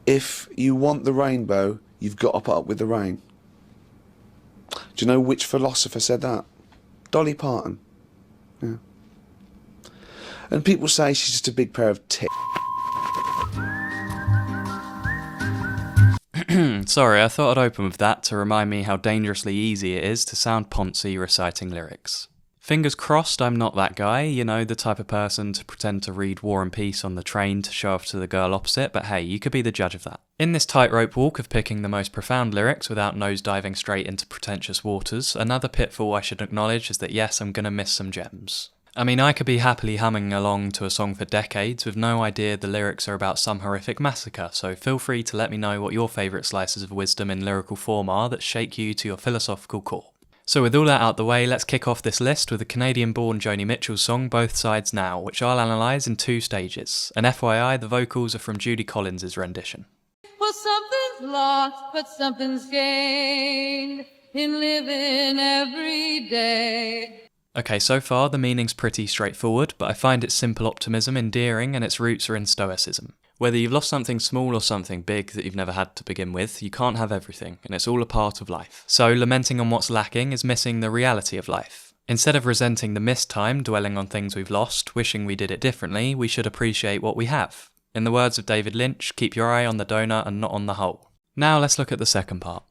If you want the rainbow, you've got to put up with the rain. Do you know which philosopher said that? Dolly Parton. Yeah. And people say she's just a big pair of tits. Sorry, I thought I'd open with that to remind me how dangerously easy it is to sound poncy reciting lyrics. Fingers crossed I'm not that guy, you know, the type of person to pretend to read War and Peace on the train to show off to the girl opposite, but hey, you could be the judge of that. In this tightrope walk of picking the most profound lyrics without nosediving straight into pretentious waters, another pitfall I should acknowledge is that yes, I'm gonna miss some gems. I mean, I could be happily humming along to a song for decades with no idea the lyrics are about some horrific massacre, so feel free to let me know what your favourite slices of wisdom in lyrical form are that shake you to your philosophical core. So with all that out the way, let's kick off this list with the Canadian-born Joni Mitchell song Both Sides Now, which I'll analyse in 2 stages. And FYI, the vocals are from Judy Collins' rendition. Well, something's lost, but something's gained in living every day. Okay, so far the meaning's pretty straightforward, but I find its simple optimism endearing and its roots are in Stoicism. Whether you've lost something small or something big that you've never had to begin with, you can't have everything, and it's all a part of life. So lamenting on what's lacking is missing the reality of life. Instead of resenting the missed time, dwelling on things we've lost, wishing we did it differently, we should appreciate what we have. In the words of David Lynch, keep your eye on the donut and not on the hole. Now let's look at the second part.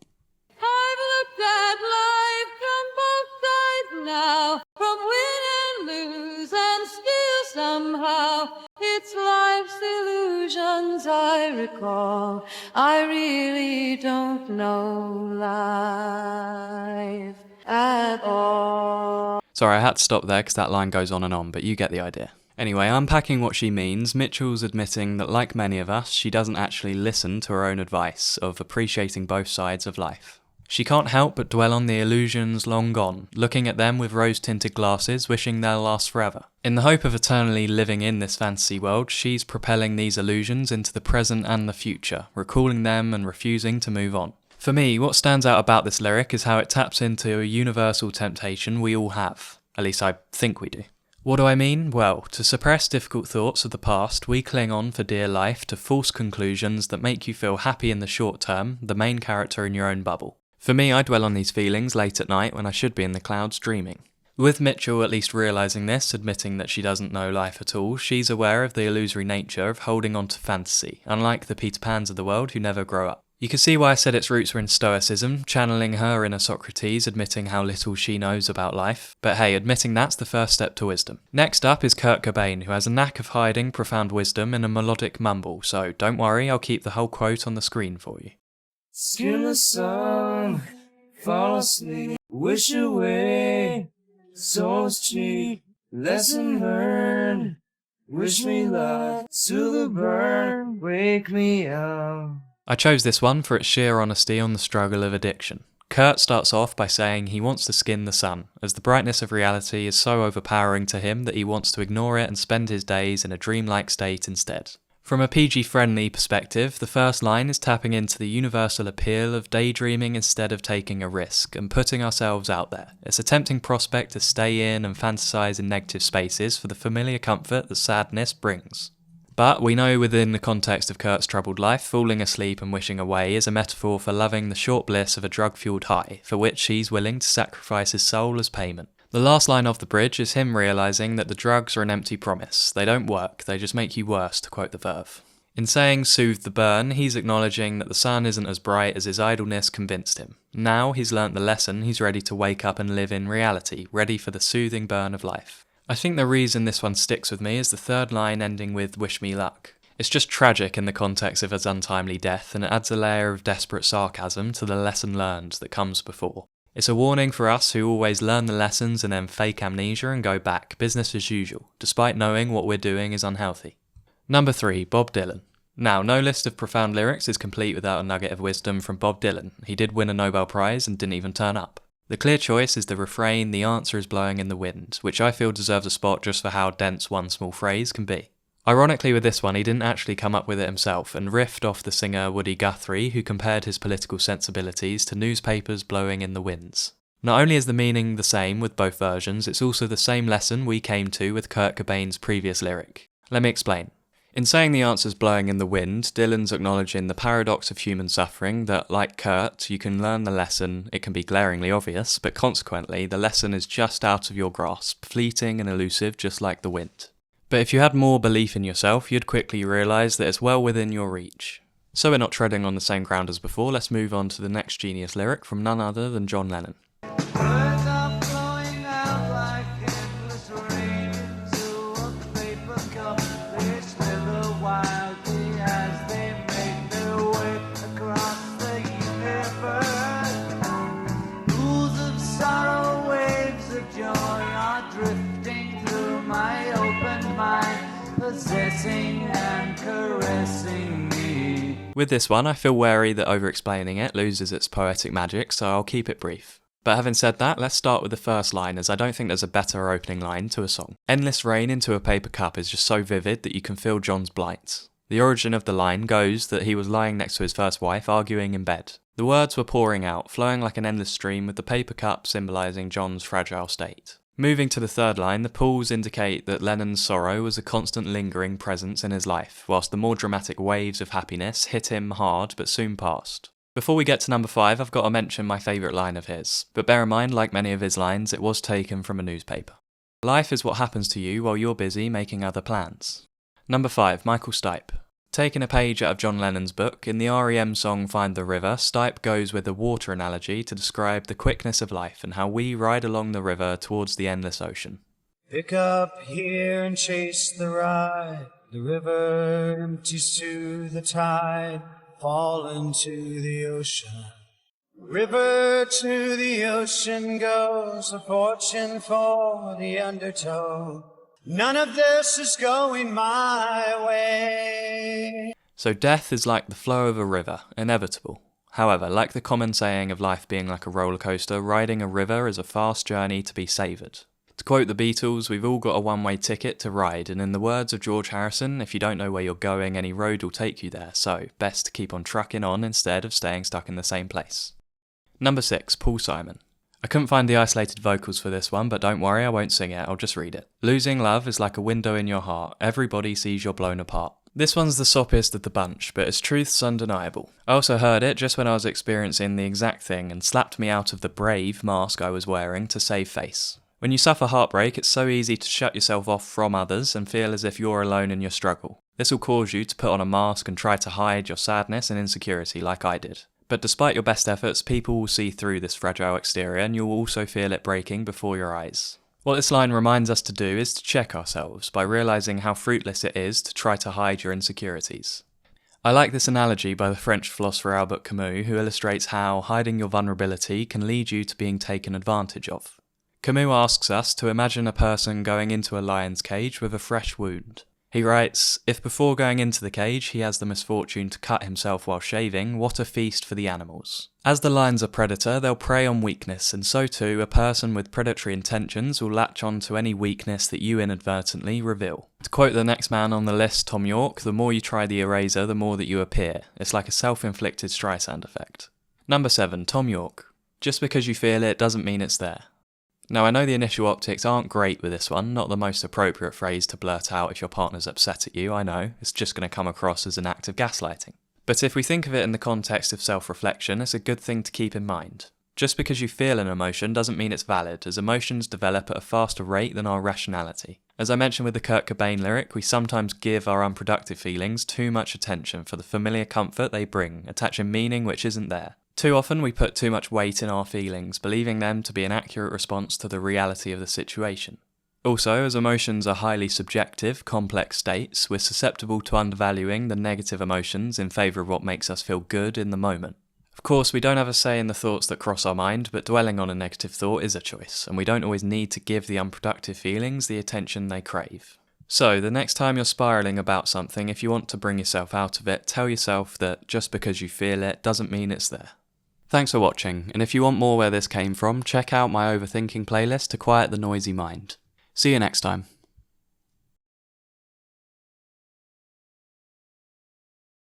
I've looked at life from both sides now, from win and lose, and still somehow it's life's illusions I recall. I really don't know life at all. Sorry, I had to stop there because that line goes on and on, but you get the idea. Anyway, unpacking what she means, Mitchell's admitting that like many of us, she doesn't actually listen to her own advice of appreciating both sides of life. She can't help but dwell on the illusions long gone, looking at them with rose-tinted glasses, wishing they'll last forever. In the hope of eternally living in this fantasy world, she's propelling these illusions into the present and the future, recalling them and refusing to move on. For me, what stands out about this lyric is how it taps into a universal temptation we all have. At least I think we do. What do I mean? Well, to suppress difficult thoughts of the past, we cling on for dear life to false conclusions that make you feel happy in the short term, the main character in your own bubble. For me, I dwell on these feelings late at night when I should be in the clouds dreaming. With Mitchell at least realising this, admitting that she doesn't know life at all, she's aware of the illusory nature of holding on to fantasy, unlike the Peter Pans of the world who never grow up. You can see why I said its roots were in Stoicism, channeling her inner Socrates, admitting how little she knows about life. But hey, admitting that's the first step to wisdom. Next up is Kurt Cobain, who has a knack of hiding profound wisdom in a melodic mumble, so don't worry, I'll keep the whole quote on the screen for you. Skim the sun, fall asleep, wish away, soul's cheap, lesson learned, wish me luck, soothe the burn, wake me up. I chose this one for its sheer honesty on the struggle of addiction. Kurt starts off by saying he wants to skin the sun, as the brightness of reality is so overpowering to him that he wants to ignore it and spend his days in a dreamlike state instead. From a PG-friendly perspective, the first line is tapping into the universal appeal of daydreaming instead of taking a risk and putting ourselves out there. It's a tempting prospect to stay in and fantasize in negative spaces for the familiar comfort that sadness brings. But we know within the context of Kurt's troubled life, falling asleep and wishing away is a metaphor for loving the short bliss of a drug-fueled high, for which he's willing to sacrifice his soul as payment. The last line of the bridge is him realising that the drugs are an empty promise. They don't work, they just make you worse, to quote the Verve. In saying soothe the burn, he's acknowledging that the sun isn't as bright as his idleness convinced him. Now he's learnt the lesson, he's ready to wake up and live in reality, ready for the soothing burn of life. I think the reason this one sticks with me is the third line ending with wish me luck. It's just tragic in the context of his untimely death, and it adds a layer of desperate sarcasm to the lesson learned that comes before. It's a warning for us who always learn the lessons and then fake amnesia and go back, business as usual, despite knowing what we're doing is unhealthy. Number 3, Bob Dylan. Now, no list of profound lyrics is complete without a nugget of wisdom from Bob Dylan. He did win a Nobel Prize and didn't even turn up. The clear choice is the refrain, the answer is blowing in the wind, which I feel deserves a spot just for how dense one small phrase can be. Ironically with this one, he didn't actually come up with it himself and riffed off the singer Woody Guthrie, who compared his political sensibilities to newspapers blowing in the winds. Not only is the meaning the same with both versions, it's also the same lesson we came to with Kurt Cobain's previous lyric. Let me explain. In saying the answer's blowing in the wind, Dylan's acknowledging the paradox of human suffering that, like Kurt, you can learn the lesson, it can be glaringly obvious, but consequently, the lesson is just out of your grasp, fleeting and elusive just like the wind. But if you had more belief in yourself, you'd quickly realise that it's well within your reach. So we're not treading on the same ground as before, let's move on to the next genius lyric from none other than John Lennon. Words are flowing out like endless rain into a paper cup. They slither wildly as they make their way across the universe. Pools of sorrow, waves of joy are drifting through my open mind, possessing and caressing me. With this one, I feel wary that over-explaining it loses its poetic magic, so I'll keep it brief. But having said that, let's start with the first line, as I don't think there's a better opening line to a song. Endless rain into a paper cup is just so vivid that you can feel John's blight. The origin of the line goes that he was lying next to his first wife, arguing in bed. The words were pouring out, flowing like an endless stream, with the paper cup symbolising John's fragile state. Moving to the third line, the pools indicate that Lennon's sorrow was a constant lingering presence in his life, whilst the more dramatic waves of happiness hit him hard but soon passed. Before we get to number 5, I've got to mention my favourite line of his, but bear in mind, like many of his lines, it was taken from a newspaper. Life is what happens to you while you're busy making other plans. Number 5, Michael Stipe. Taking a page out of John Lennon's book, in the R.E.M. song Find the River, Stipe goes with a water analogy to describe the quickness of life and how we ride along the river towards the endless ocean. Pick up here and chase the ride. The river empties to the tide. Fall into the ocean. River to the ocean goes, a fortune for the undertow. None of this is going my way. So death is like the flow of a river, inevitable. However, like the common saying of life being like a roller coaster, riding a river is a fast journey to be savoured. To quote the Beatles, we've all got a one-way ticket to ride, and in the words of George Harrison, if you don't know where you're going, any road will take you there, so best to keep on trucking on instead of staying stuck in the same place. Number 6, Paul Simon. I couldn't find the isolated vocals for this one, but don't worry, I won't sing it, I'll just read it. Losing love is like a window in your heart, everybody sees you're blown apart. This one's the soppiest of the bunch, but its truth's undeniable. I also heard it just when I was experiencing the exact thing and slapped me out of the brave mask I was wearing to save face. When you suffer heartbreak, it's so easy to shut yourself off from others and feel as if you're alone in your struggle. This will cause you to put on a mask and try to hide your sadness and insecurity like I did. But despite your best efforts, people will see through this fragile exterior and you'll also feel it breaking before your eyes. What this line reminds us to do is to check ourselves by realising how fruitless it is to try to hide your insecurities. I like this analogy by the French philosopher Albert Camus, who illustrates how hiding your vulnerability can lead you to being taken advantage of. Camus asks us to imagine a person going into a lion's cage with a fresh wound. He writes, if before going into the cage he has the misfortune to cut himself while shaving, what a feast for the animals. As the lion's a predator, they'll prey on weakness, and so too a person with predatory intentions will latch on to any weakness that you inadvertently reveal. To quote the next man on the list, Thom Yorke, the more you try the eraser, the more that you appear. It's like a self-inflicted Streisand effect. Number 7, Thom Yorke. Just because you feel it doesn't mean it's there. Now I know the initial optics aren't great with this one, not the most appropriate phrase to blurt out if your partner's upset at you, I know, it's just going to come across as an act of gaslighting. But if we think of it in the context of self-reflection, it's a good thing to keep in mind. Just because you feel an emotion doesn't mean it's valid, as emotions develop at a faster rate than our rationality. As I mentioned with the Kurt Cobain lyric, we sometimes give our unproductive feelings too much attention for the familiar comfort they bring, attaching meaning which isn't there. Too often we put too much weight in our feelings, believing them to be an accurate response to the reality of the situation. Also, as emotions are highly subjective, complex states, we're susceptible to undervaluing the negative emotions in favour of what makes us feel good in the moment. Of course, we don't have a say in the thoughts that cross our mind, but dwelling on a negative thought is a choice, and we don't always need to give the unproductive feelings the attention they crave. So, the next time you're spiralling about something, if you want to bring yourself out of it, tell yourself that just because you feel it doesn't mean it's there. Thanks for watching, and if you want more where this came from, check out my overthinking playlist to quiet the noisy mind. See you next time.